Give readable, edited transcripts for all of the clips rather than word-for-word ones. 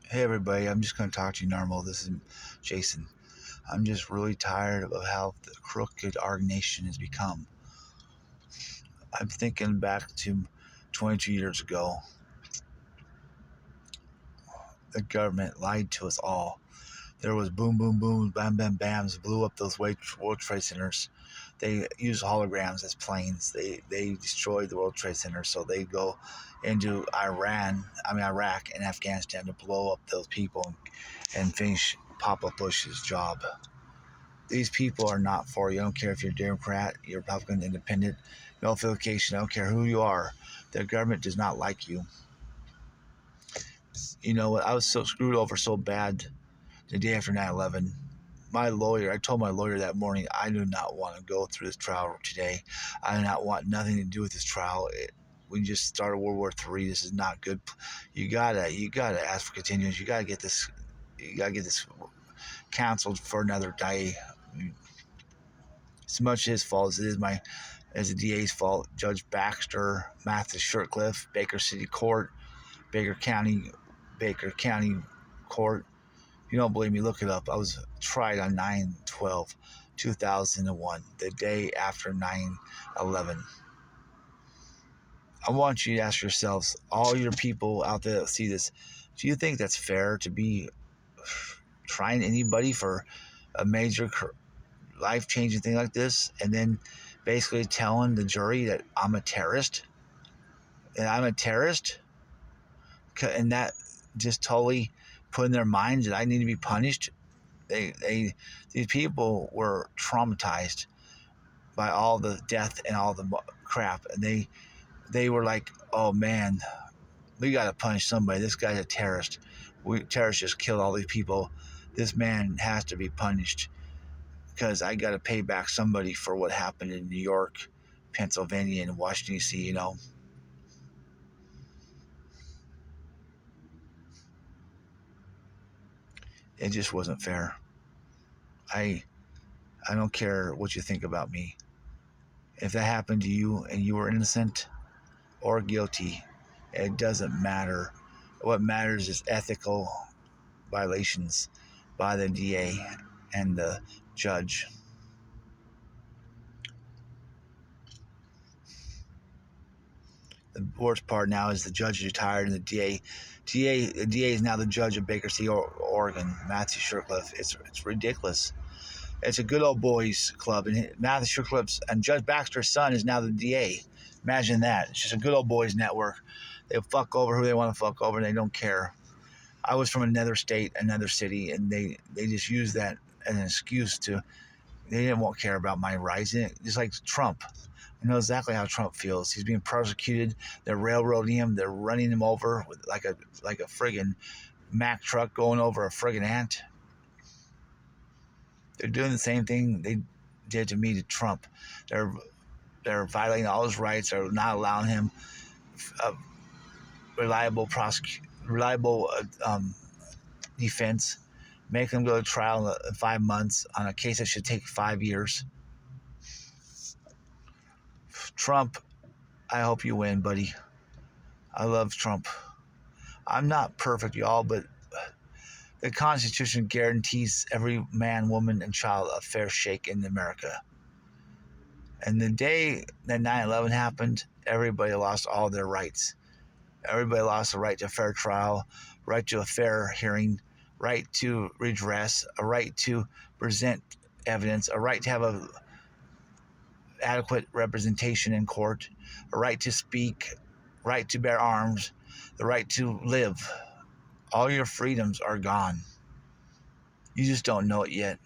Hey everybody, I'm just going to talk to you normal. This is Jason. I'm just really tired of how the crooked our nation has become. I'm thinking back to 22 years ago. The government lied to us all. There was boom, boom, boom, bam, bam, bams, blew up those World Trade Centers. They used holograms as planes. They destroyed the World Trade Center, so they go into Iraq and Afghanistan to blow up those people and finish Papa Bush's job. These people are not for you. I don't care if you're Democrat, you're Republican, Independent, no affiliation. I don't care who you are. The government does not like you. You know what? I was so screwed over so bad the day after 9/11. I told my lawyer that morning, I do not want to go through this trial today. I do not want nothing to do with this trial. We just started World War III. This is not good. You gotta ask for continuance. You gotta get this canceled for another day. It's much his fault as it is as the DA's fault. Judge Baxter, Mathis Shirtcliffe, Baker County, Baker County Court. If you don't believe me, look it up. I was tried on 9/12/2001, the day after 9/11. I want you to ask yourselves, all your people out there that see this, do you think that's fair to be trying anybody for a major life-changing thing like this and then basically telling the jury that I'm a terrorist and I'm a terrorist, and that just totally put in their minds that I need to be punished? These people were traumatized by all the death and all the crap, and they were like, oh man, we got to punish somebody. This guy's a terrorist. Terrorists just killed all these people. This man has to be punished because I got to pay back somebody for what happened in New York, Pennsylvania, and Washington, D.C., you know. It just wasn't fair. I I don't care what you think about me. If that happened to you and you were innocent or guilty, it doesn't matter. What matters is ethical violations by the DA and the judge. The worst part now is the judge is retired and the DA is now the judge of Baker City, Oregon, Matthew Shirtcliffe. It's ridiculous. It's a good old boys club, and Matthew Shirtcliffe's and Judge Baxter's son is now the DA. Imagine that. It's just a good old boys network. They fuck over who they want to fuck over, and they don't care. I was from another state, another city, and they just use that as an excuse to. They won't care about my rights. Just like Trump. I know exactly how Trump feels. He's being persecuted. They're railroading him. They're running him over with like a friggin' Mack truck going over a friggin' ant. They're doing the same thing they did to me to Trump. They're they're violating all his rights. They're not allowing him a reliable defense. Make him go to trial in 5 months on a case that should take 5 years. Trump, I hope you win, buddy. I love Trump. I'm not perfect, y'all, but the Constitution guarantees every man, woman, and child a fair shake in America. And the day that 9/11 happened, everybody lost all their rights. Everybody lost the right to a fair trial, right to a fair hearing, right to redress, a right to present evidence, a right to have a adequate representation in court, a right to speak, right to bear arms, the right to live. All your freedoms are gone. You just don't know it yet.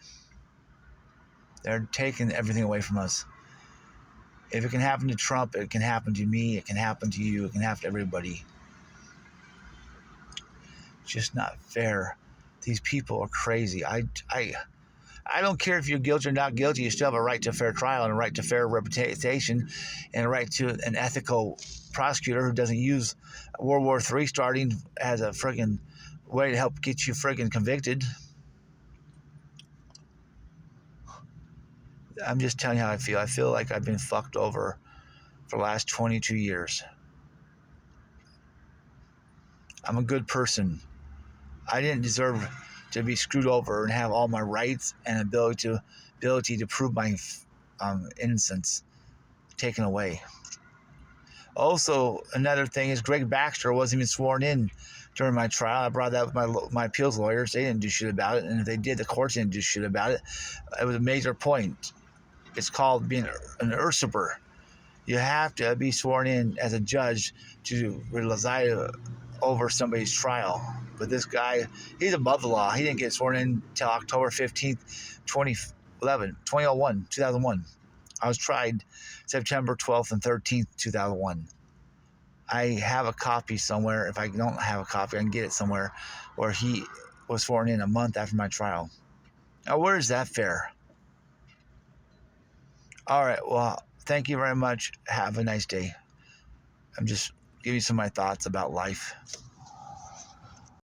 They're taking everything away from us. If it can happen to Trump, it can happen to me, it can happen to you, it can happen to everybody. It's just not fair. These people are crazy. I don't care if you're guilty or not guilty. You still have a right to a fair trial and a right to fair representation and a right to an ethical prosecutor who doesn't use World War III starting as a friggin' way to help get you friggin' convicted. I'm just telling you how I feel. I feel like I've been fucked over for the last 22 years. I'm a good person. I didn't deserve to be screwed over and have all my rights and ability to prove my innocence taken away. Also, another thing is Greg Baxter wasn't even sworn in during my trial. I brought that with my appeals lawyers. They didn't do shit about it, and if they did, the courts didn't do shit about it. It was a major point. It's called being an usurper. You have to be sworn in as a judge to preside over somebody's trial. But this guy, he's above the law. He didn't get sworn in until October 15th, 2001. I was tried September 12th and 13th, 2001. I have a copy somewhere. If I don't have a copy, I can get it somewhere where he was sworn in a month after my trial. Now, where is that fair? All right. Well, thank you very much. Have a nice day. I'm just giving you some of my thoughts about life.